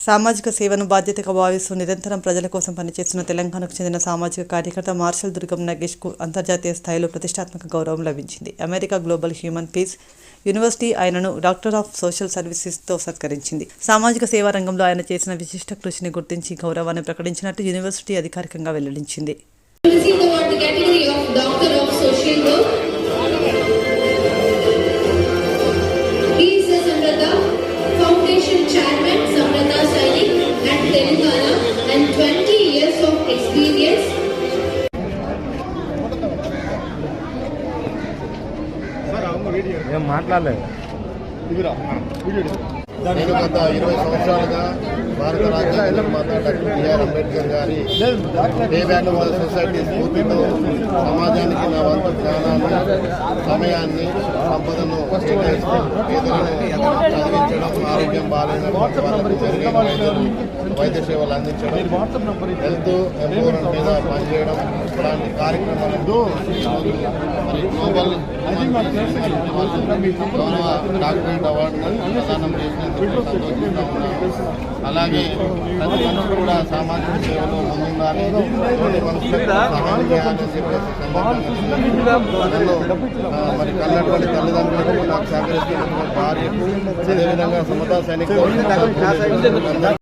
సామాజిక సేవను బాధ్యతగా భావిస్తూ నిరంతరం ప్రజల కోసం పనిచేస్తున్న తెలంగాణకు చెందిన సామాజిక కార్యకర్త మార్షల్ దుర్గం నగేష్కు అంతర్జాతీయ స్థాయిలో ప్రతిష్టాత్మక గౌరవం లభించింది. America global human peace university ఆయనను డాక్టర్ ఆఫ్ సోషల్ సర్వీసెస్తో సత్కరించింది. సామాజిక సేవా రంగంలో ఆయన చేసిన విశిష్ట కృషిని గుర్తించి గౌరవాన్ని ప్రకటించినట్టు యూనివర్సిటీ అధికారికంగా వెల్లడించింది. ఏం మాట్లాడలేదు. నేను గత 20 సంవత్సరాలుగా భారత రాజ్యాంగ నిర్మాత డాక్టర్ బిఆర్ అంబేద్కర్ గారి pay back to the society స్ఫూర్తితో సమాజానికి నా వంతు జ్ఞానాన్ని, సమయాన్ని, సంపదను కేటాయిస్తూ పేదలను చదివించడం, ఆరోగ్యం బాగాలేని వాళ్ళకు జరిగే వైద్య సేవలు అందించడం, హెల్త్ ఎంపవర్మెంట్ మీద పనిచేయడం ఇలాంటి కార్యక్రమాలతో మరి గ్లోబల్ గౌరవ డాక్టరేట్ అవార్డును ప్రదానం చేసినందుకు సంతోషంగా ఉన్నాను. అలాగే ప్రతి మనుషులు కూడా సామాజిక సేవలో ముందుండాలి, తోటి మనుషులకు సహాయం చేయాలని చెప్పేసి మరి కన్నటువంటి తల్లిదండ్రులకు నాకు సహకరిస్తున్న భార్యకు, అదేవిధంగా సమతా సైనిక